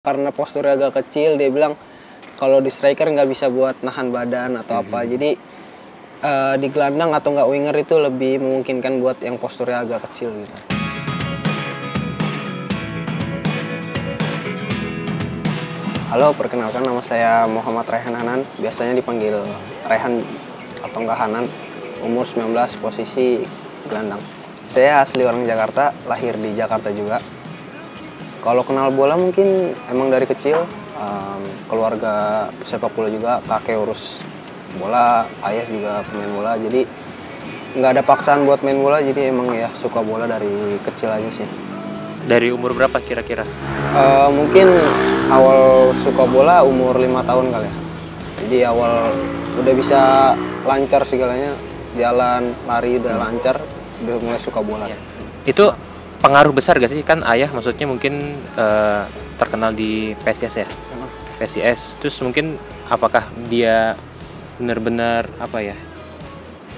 Karena posturnya agak kecil, dia bilang kalau di striker nggak bisa buat nahan badan atau apa. Jadi di gelandang atau nggak winger itu lebih memungkinkan buat yang posturnya agak kecil gitu. Halo, perkenalkan nama saya Muhammad Raihan Hanan, biasanya dipanggil Raihan atau nggak Hanan, umur 19, posisi gelandang. Saya asli orang Jakarta, lahir di Jakarta juga. Kalau kenal bola mungkin emang dari kecil, keluarga sepak bola juga, kakek urus bola, ayah juga pemain bola, jadi nggak ada paksaan buat main bola, jadi emang ya suka bola dari kecil aja sih. Dari umur berapa kira-kira? Mungkin awal suka bola umur 5 tahun kali ya. Jadi awal udah bisa lancar segalanya, jalan, lari udah lancar, udah mulai suka bola. Itu pengaruh besar gak sih? Kan ayah maksudnya mungkin terkenal di PSIS ya? PSIS. Terus mungkin apakah dia benar-benar apa ya,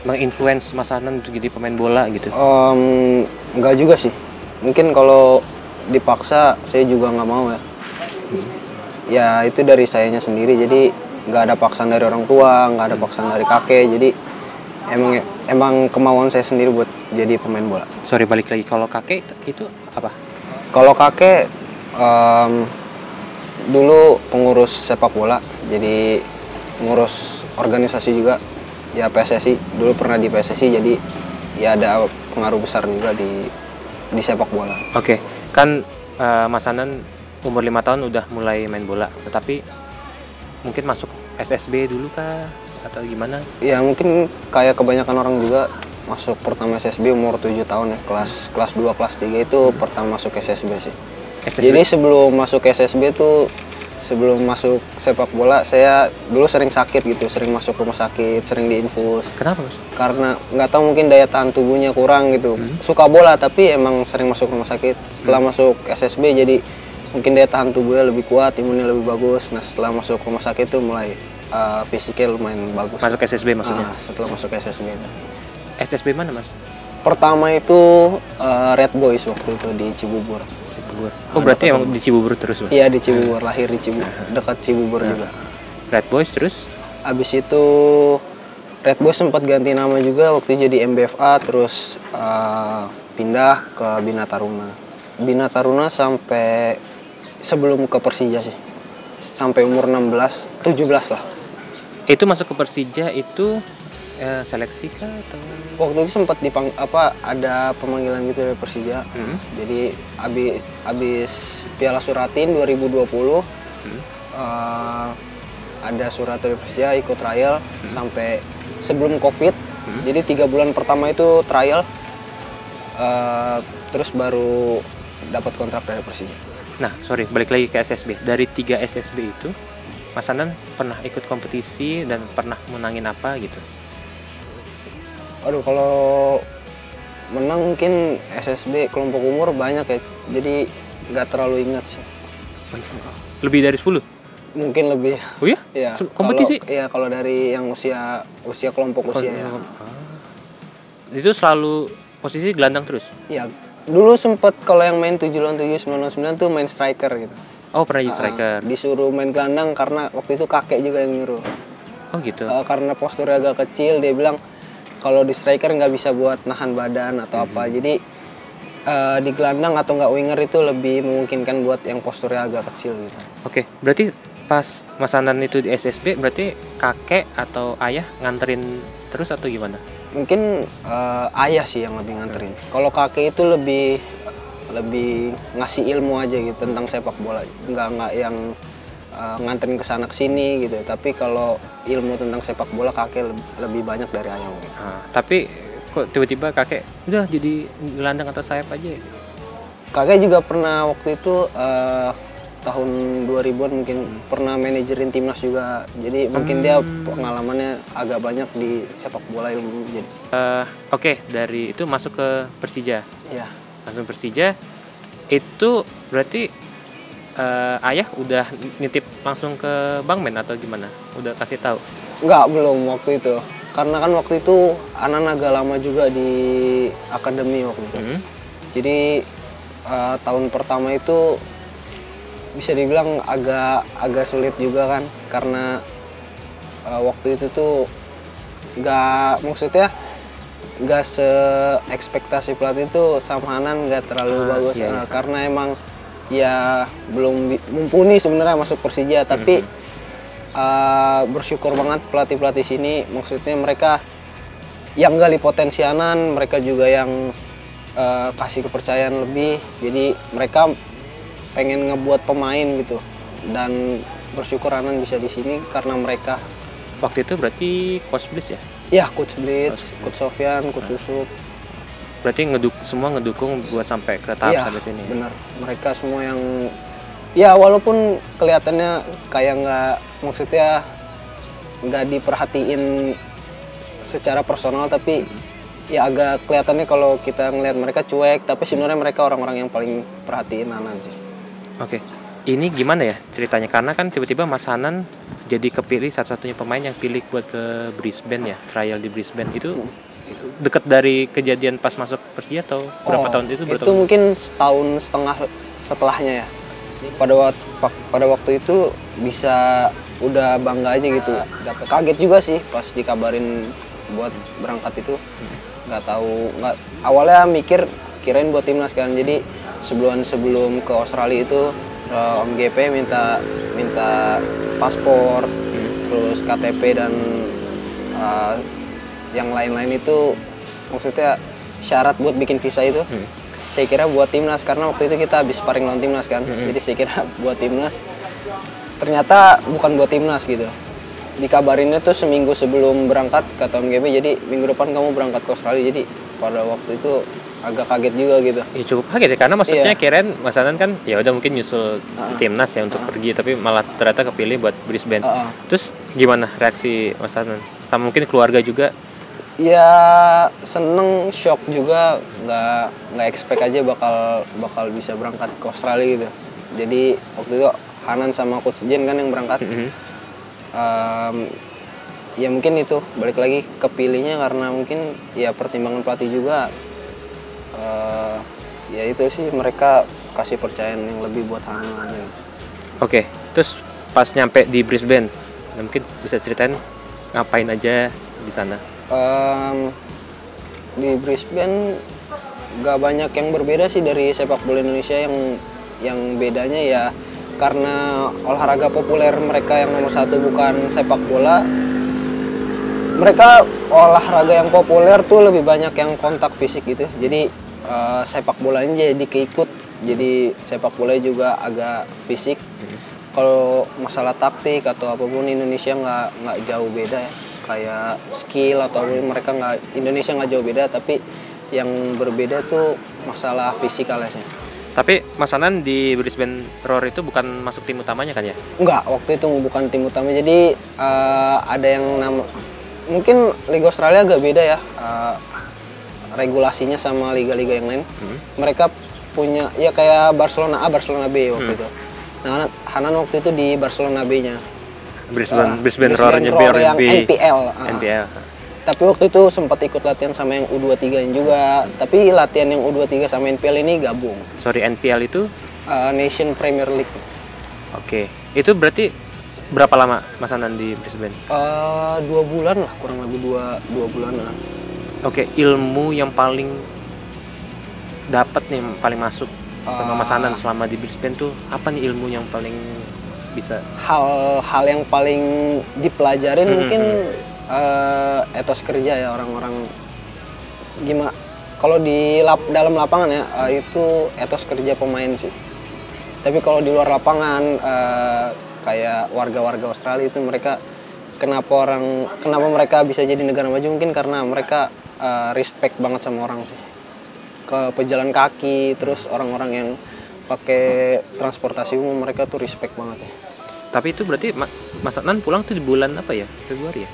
menginfluence Mas Hanan untuk jadi pemain bola gitu? Enggak juga sih. Mungkin kalau dipaksa saya juga nggak mau ya. Ya itu dari sayanya sendiri, jadi nggak ada paksaan dari orang tua, nggak ada paksaan dari kakek, jadi emang kemauan saya sendiri buat jadi pemain bola. Sorry, balik lagi, kalau kakek itu apa? Kalau kakek dulu pengurus sepak bola, jadi ngurus organisasi juga, ya PSSI, dulu pernah di PSSI, jadi ya ada pengaruh besar juga di sepak bola. Oke, kan Mas Hanan umur 5 tahun udah mulai main bola, tetapi mungkin masuk SSB dulu kah atau gimana? Ya mungkin kayak kebanyakan orang juga masuk pertama SSB umur 7 tahun ya, kelas 2, kelas 3 itu pertama masuk SSB sih. SSB? Jadi sebelum masuk SSB tuh, sebelum masuk sepak bola saya dulu sering sakit gitu, sering masuk rumah sakit, sering diinfus. Kenapa Mas? Karena nggak tahu mungkin daya tahan tubuhnya kurang gitu. Suka bola tapi emang sering masuk rumah sakit. Setelah masuk SSB jadi mungkin daya tahan tubuhnya lebih kuat, imunnya lebih bagus. Nah setelah masuk rumah sakit tuh mulai fisiknya lumayan bagus. Masuk SSB maksudnya? Setelah masuk SSB itu. SSB mana Mas? Pertama itu Red Boys waktu itu di Cibubur. Oh berarti emang di Cibubur terus Mas? Iya di Cibubur, lahir di Cibubur, dekat Cibubur juga. Red Boys terus? Abis itu Red Boys sempat ganti nama juga, waktu itu jadi MBFA, terus pindah ke Bina Taruna. Bina Taruna sampai sebelum ke Persija sih, sampai umur 17 lah. Itu masuk ke Persija itu seleksi kah atau? Waktu itu sempat ada pemanggilan gitu dari Persija. Jadi abis Piala Suratin 2020 ada surat dari Persija ikut trial sampai sebelum Covid. Jadi 3 bulan pertama itu trial, terus baru dapat kontrak dari Persija. Nah, sorry, balik lagi ke SSB. Dari 3 SSB itu, Mas Hanan pernah ikut kompetisi dan pernah menangin apa gitu? Aduh, kalau menang mungkin SSB kelompok umur banyak ya, jadi nggak terlalu ingat sih. Lebih dari 10? Mungkin lebih. Oh iya? Ya, kompetisi? Kalau dari yang usia kelompok usia ya. Itu selalu posisi gelandang terus? Iya, dulu sempet kalau yang main 7 lawan 7, 9 lawan 9 tuh main striker gitu. Oh pernah jadi striker? Disuruh main gelandang karena waktu itu kakek juga yang nyuruh. Oh gitu? Karena posturnya agak kecil, dia bilang kalau di striker nggak bisa buat nahan badan atau apa, jadi di gelandang atau nggak winger itu lebih memungkinkan buat yang posturnya agak kecil gitu. Oke, berarti pas Mas Hanan itu di SSB berarti kakek atau ayah nganterin terus atau gimana? Mungkin ayah sih yang lebih nganterin. Kalau kakek itu lebih ngasih ilmu aja gitu tentang sepak bola, nggak yang nganterin ke sana ke sini gitu. Tapi kalau ilmu tentang sepak bola kakek lebih banyak dari ayah. Tapi kok tiba-tiba kakek udah jadi gelandang atau sayap aja? Kakek juga pernah waktu itu tahun 2000-an mungkin pernah manajerin timnas juga. Jadi mungkin dia pengalamannya agak banyak di sepak bola ilmu jadi. Oke, dari itu masuk ke Persija. Iya. Masuk Persija itu berarti ayah udah nitip langsung ke Bang Men atau gimana? Udah kasih tahu? Enggak, belum waktu itu. Karena kan waktu itu Anan agak lama juga di akademi waktu itu. Jadi tahun pertama itu bisa dibilang agak sulit juga kan, karena waktu itu tuh maksudnya nggak se-ekspektasi pelatih itu sama Hanan nggak terlalu bagus. Iya. Karena emang ya belum mumpuni sebenarnya masuk Persija, tapi bersyukur banget pelatih-pelatih sini, maksudnya mereka yang gali potensi Hanan, mereka juga yang kasih kepercayaan lebih, jadi mereka pengen ngebuat pemain gitu, dan bersyukur Hanan bisa di sini karena mereka. Waktu itu berarti Coach Bliss ya? Ya, Coach Blitz, Coach Sofyan, Coach Susup. Berarti semua ngedukung buat sampai ke tahap Iya, sampai sini. benar. Mereka semua yang ya walaupun kelihatannya kayak maksudnya nggak diperhatiin secara personal, tapi ya agak kelihatannya kalau kita ngelihat mereka cuek, tapi sebenarnya mereka orang-orang yang paling perhatiin Hanan sih. Oke. Ini gimana ya ceritanya? Karena kan tiba-tiba Mas Hanan jadi kepilih satu-satunya pemain yang pilih buat ke Brisbane ya, trial di Brisbane. Itu dekat dari kejadian pas masuk Persija atau berapa tahun itu? Itu mungkin setahun setengah setelahnya ya. Pada waktu itu bisa udah bangga aja gitu. Dapat kaget juga sih pas dikabarin buat berangkat itu. Awalnya kirain buat timnas kan. Jadi sebelum ke Australia itu Om GP minta paspor, terus KTP dan yang lain-lain itu, maksudnya syarat buat bikin visa itu. Saya kira buat timnas, karena waktu itu kita habis sparring lawan timnas kan. Jadi saya kira buat timnas, ternyata bukan buat timnas gitu. Dikabarinnya tuh seminggu sebelum berangkat kata Om GP, jadi minggu depan kamu berangkat ke Australia. Jadi pada waktu itu agak kaget juga gitu. Ya cukup kaget ya, karena maksudnya kirain Mas Hanan kan ya udah mungkin nyusul timnas ya untuk pergi, tapi malah ternyata kepilih buat Brisbane. Terus gimana reaksi Mas Hanan? Sama mungkin keluarga juga? Ya seneng, shock juga, nggak expect aja bakal bisa berangkat ke Australia gitu. Jadi waktu itu Hanan sama Coach Jen kan yang berangkat. Ya mungkin itu balik lagi kepilihnya karena mungkin ya pertimbangan pelatih juga. Ya itu sih, mereka kasih percayaan yang lebih buat Hanan. Oke, terus pas nyampe di Brisbane, mungkin bisa ceritain ngapain aja di sana? Di Brisbane gak banyak yang berbeda sih dari sepak bola Indonesia. Yang bedanya ya karena olahraga populer mereka yang nomor satu bukan sepak bola, mereka olahraga yang populer tuh lebih banyak yang kontak fisik gitu. Jadi sepak bolanya jadi keikut, jadi sepak bola juga agak fisik. Kalau masalah taktik atau apapun Indonesia nggak jauh beda ya. Kayak skill atau mereka Indonesia nggak jauh beda, tapi yang berbeda tuh masalah fisikalnya sih. Tapi Mas Hanan di Brisbane Roar itu bukan masuk tim utamanya kan ya? Enggak, waktu itu bukan tim utama. Jadi ada yang mungkin Liga Australia agak beda ya regulasinya sama liga-liga yang lain. Mereka punya ya kayak Barcelona A, Barcelona B waktu itu. Nah, Hanan waktu itu di Barcelona B-nya. Brisbane Roar-nya yang NPL. NPL. Tapi waktu itu sempat ikut latihan sama yang U23 juga. Tapi latihan yang U23 sama NPL ini gabung. Sorry, NPL itu? Nation Premier League. Oke, itu berarti berapa lama Mas Hanan di Brisbane? 2 bulan lah, kurang lebih 2 bulan lah. Oke, ilmu yang paling dapat nih, paling masuk sama Mas Hanan selama di Brisbane tuh apa nih ilmu yang paling bisa? Hal yang paling dipelajarin mungkin etos kerja ya orang-orang. Gimana? Kalau di dalam lapangan ya itu etos kerja pemain sih. Tapi kalau di luar lapangan kayak warga-warga Australia itu kenapa mereka bisa jadi negara maju, mungkin karena mereka respect banget sama orang sih. Ke pejalan kaki, terus orang-orang yang pakai transportasi umum, mereka tuh respect banget sih. Tapi itu berarti Mas Hanan pulang tuh di bulan apa ya? Februari ya?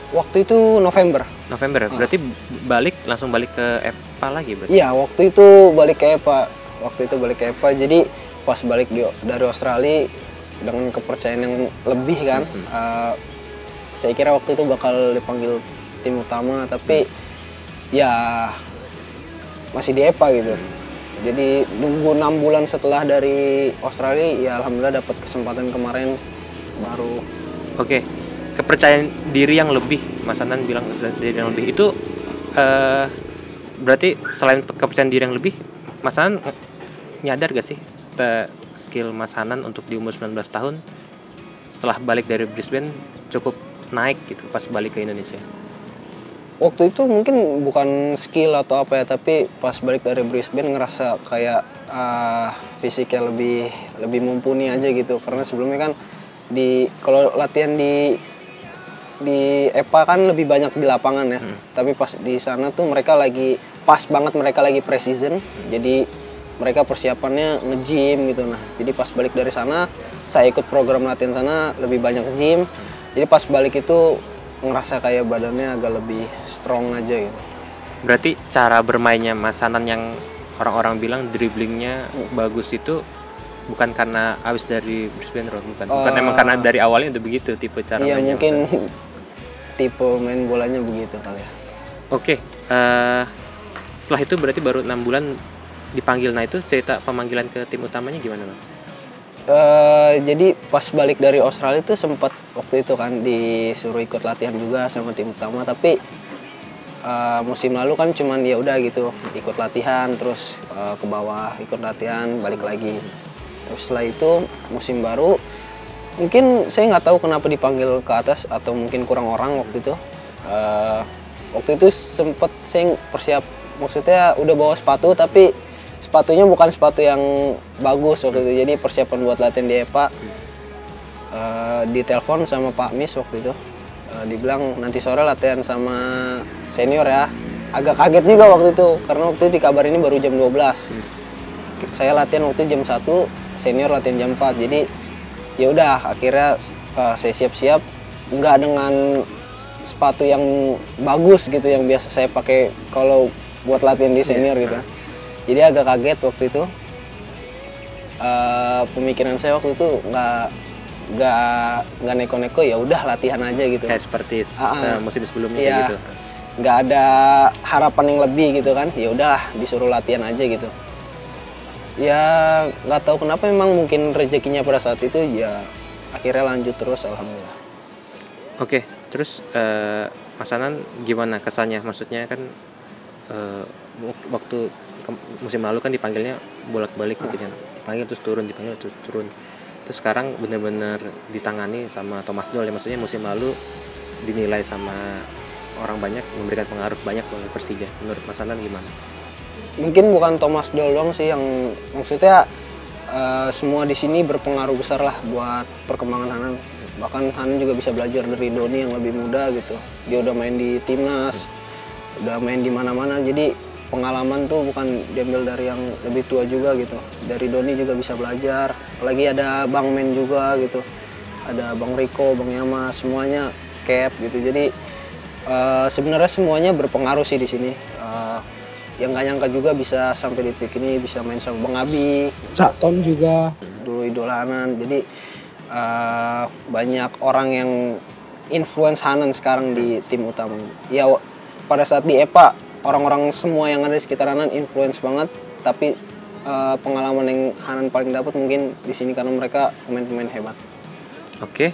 Waktu itu November. November ya? Berarti langsung balik ke EPA lagi berarti? Iya, waktu itu balik ke EPA. Jadi pas balik dari Australia dengan kepercayaan yang lebih kan, saya kira waktu itu bakal dipanggil tim utama, tapi ya masih di EPA gitu. Jadi nunggu 6 bulan setelah dari Australia, ya alhamdulillah dapat kesempatan kemarin baru. Oke, kepercayaan diri yang lebih, Mas Hanan bilang diri yang lebih itu berarti selain kepercayaan diri yang lebih, Mas Hanan nyadar gak sih skill Mas Hanan untuk di umur 19 tahun setelah balik dari Brisbane cukup naik gitu pas balik ke Indonesia? Waktu itu mungkin bukan skill atau apa ya, tapi pas balik dari Brisbane ngerasa kayak fisiknya lebih mumpuni aja gitu. Karena sebelumnya kan kalau latihan di EPA kan lebih banyak di lapangan ya. Tapi pas di sana tuh mereka lagi pas banget, mereka lagi pre-season. Jadi mereka persiapannya nge-gym gitu. Nah, jadi pas balik dari sana saya ikut program latihan sana, lebih banyak gym. Jadi pas balik itu ngerasa kayak badannya agak lebih strong aja gitu. Berarti cara bermainnya Mas Hanan yang orang-orang bilang dribblingnya bagus itu bukan karena abis dari Brisbane Roar, bukan emang karena dari awalnya udah begitu tipe cara iya, mainnya? Iya, mungkin tipe main bolanya begitu kali ya. Oke, setelah itu berarti baru 6 bulan dipanggil. Nah itu cerita pemanggilan ke tim utamanya gimana, Mas? Jadi pas balik dari Australia itu sempat waktu itu kan disuruh ikut latihan juga sama tim utama, tapi musim lalu kan cuman ya udah gitu ikut latihan terus ke bawah ikut latihan balik lagi. Terus setelah itu musim baru mungkin saya nggak tahu kenapa dipanggil ke atas atau mungkin kurang orang waktu itu. Waktu itu sempat saya maksudnya udah bawa sepatu tapi sepatunya bukan sepatu yang bagus waktu itu, jadi persiapan buat latihan di EPA. Ditelepon sama Pak Mis waktu itu, dibilang nanti sore latihan sama senior ya. Agak kaget juga waktu itu karena waktu itu dikabarin ini baru jam 12. Saya latihan waktu itu jam 1, senior latihan jam 4. Jadi ya udah akhirnya saya siap-siap nggak dengan sepatu yang bagus gitu yang biasa saya pakai kalau buat latihan di senior gitu. Jadi agak kaget waktu itu. Pemikiran saya waktu itu nggak neko-neko, ya udah latihan aja gitu. Kayak seperti musim sebelumnya iya, kayak gitu. Nggak ada harapan yang lebih gitu kan. Ya udahlah disuruh latihan aja gitu. Ya nggak tahu kenapa, memang mungkin rezekinya pada saat itu ya akhirnya lanjut terus alhamdulillah. Oke, terus Mas Hanan gimana kesannya? Maksudnya kan waktu musim lalu kan dipanggilnya bolak-balik gitu kan, dipanggil terus turun, dipanggil terus turun. Terus sekarang benar-benar ditangani sama Thomas Doll ya, maksudnya musim lalu dinilai sama orang banyak memberikan pengaruh banyak oleh Persija. Menurut Mas Hanan gimana? Mungkin bukan Thomas Doll doang sih yang maksudnya semua di sini berpengaruh besar lah buat perkembangan Hanan. Bahkan Hanan juga bisa belajar dari Doni yang lebih muda gitu. Dia udah main di timnas, udah main di mana-mana. Jadi pengalaman tuh bukan diambil dari yang lebih tua juga gitu. Dari Doni juga bisa belajar. Apalagi ada Bang Men juga gitu. Ada Bang Riko, Bang Yama, semuanya cap gitu. Jadi sebenarnya semuanya berpengaruh sih di sini. Yang gak nyangka juga bisa sampai di titik ini, bisa main sama Bang Abi, Cak Ton juga dulu idola Hanan. Jadi banyak orang yang influence Hanan sekarang di tim utama. Ya pada saat di EPA orang-orang semua yang ada di sekitar Hanan influence banget, tapi pengalaman yang Hanan paling dapat mungkin di sini karena mereka pemain-pemain hebat. Oke.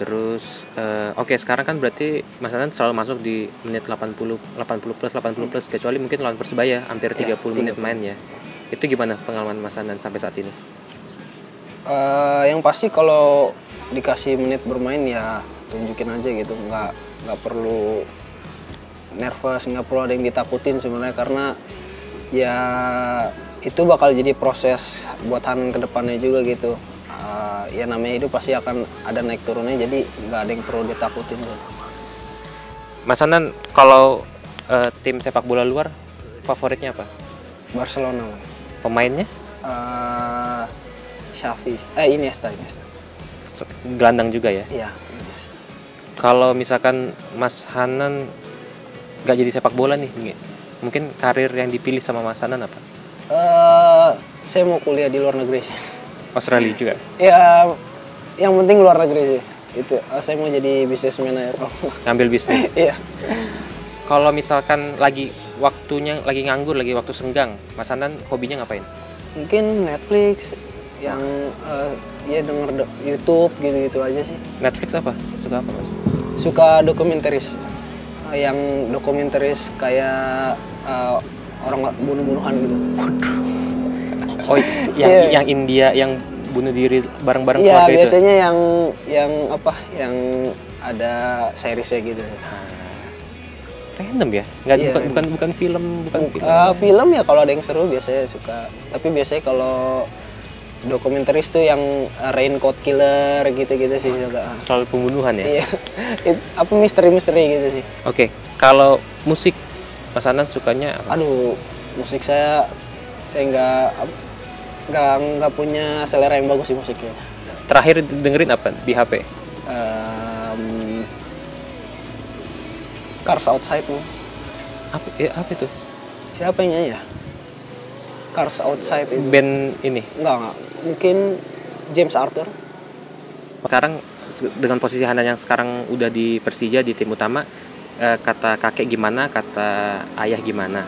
Terus sekarang kan berarti Mas Hanan selalu masuk di menit 80 plus kecuali mungkin lawan Persebaya hampir 30 menit main ya. Itu gimana pengalaman Mas Hanan sampai saat ini? Yang pasti kalau dikasih menit bermain ya tunjukin aja gitu, nggak perlu nervous, nggak perlu ada yang ditakutin sebenarnya, karena ya itu bakal jadi proses buat Hanan ke depannya juga gitu. Ya namanya hidup pasti akan ada naik turunnya, jadi nggak ada yang perlu ditakutin tuh. Mas Hanan kalau tim sepak bola luar favoritnya apa? Barcelona. Pemainnya? Xavi, Iniesta. Gelandang juga ya? Iya, Iniesta. Kalau misalkan Mas Hanan nggak jadi sepak bola nih, mungkin karir yang dipilih sama Mas Hanan apa? Saya mau kuliah di luar negeri sih. Australia juga? Ya, yang penting luar negeri sih. Itu saya mau jadi businessman aja. Ngambil bisnis? Iya. Kalau misalkan lagi waktunya lagi nganggur, lagi waktu senggang, Mas Hanan hobinya ngapain? Mungkin Netflix yang ya denger YouTube gitu-gitu aja sih. Netflix apa? Suka apa Mas? Suka dokumentaris, yang dokumentaris kayak orang bunuh-bunuhan gitu. Oh, yang India yang bunuh diri bareng-bareng Iya, keluarga itu. biasanya yang apa? Yang ada seriesnya gitu sih. Random ya? Nggak, Iya, bukan film, film ya kalau ada yang seru biasanya suka. Tapi biasanya kalau dokumentaris tuh yang raincoat killer gitu-gitu sih suka. soal pembunuhan ya? Iya. Apa misteri-misteri gitu sih. Oke, kalau musik Mas Hanan sukanya apa? Aduh, musik saya nggak punya selera yang bagus sih musiknya. Terakhir dengerin apa di HP? Cars Outside tuh. Apa itu? Siapa yang nyanyi ya? Cars Outside itu. Band ini. Enggak. Mungkin James Arthur. Sekarang dengan posisi Hanan yang sekarang udah di Persija di tim utama, kata kakek gimana, kata ayah gimana?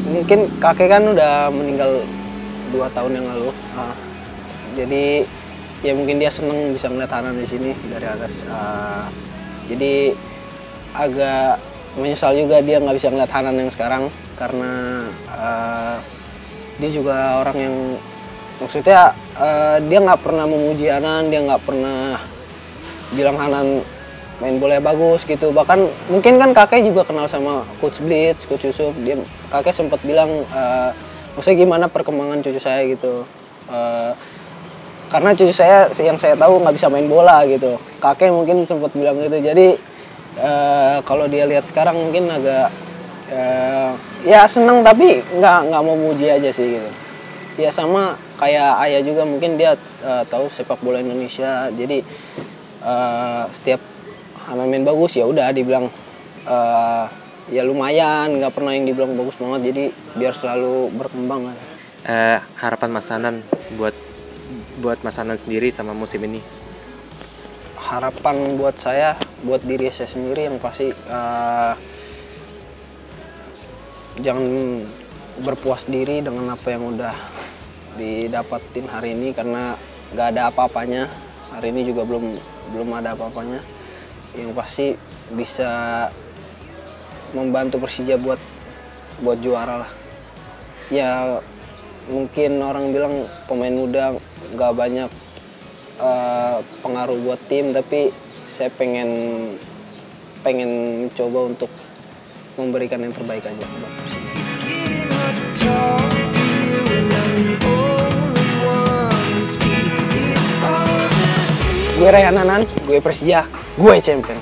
Mungkin kakek kan udah meninggal 2 tahun yang lalu. Jadi ya mungkin dia seneng bisa ngeliat Hanan di sini dari atas. Jadi agak menyesal juga dia nggak bisa ngeliat Hanan yang sekarang karena dia juga orang yang maksudnya dia nggak pernah memuji Hanan, dia nggak pernah bilang Hanan main bola bagus gitu. Bahkan mungkin kan kakek juga kenal sama Coach Blitz, Coach Yusuf. Kakek sempat bilang maksudnya gimana perkembangan cucu saya gitu. Karena cucu saya yang saya tahu nggak bisa main bola gitu. Kakek mungkin sempat bilang gitu. Jadi kalau dia lihat sekarang mungkin agak ya seneng tapi nggak mau muji aja sih gitu. Ya sama kayak ayah juga mungkin dia tahu sepak bola Indonesia. Jadi setiap Hanan main bagus ya udah dibilang ya lumayan, nggak pernah yang dibilang bagus banget. Jadi biar selalu berkembang. Harapan Mas Hanan buat Mas Hanan sendiri sama musim ini? Harapan buat saya, buat diri saya sendiri yang pasti jangan berpuas diri dengan apa yang udah didapatin hari ini karena nggak ada apa-apanya. Hari ini juga belum ada apa-apanya. Yang pasti bisa membantu Persija buat juara lah. Ya mungkin orang bilang pemain muda nggak banyak pengaruh buat tim, tapi saya pengen coba untuk memberikan yang terbaik aja buat Persija. Gue Rayhan Hanan, gue Persija, gue champion.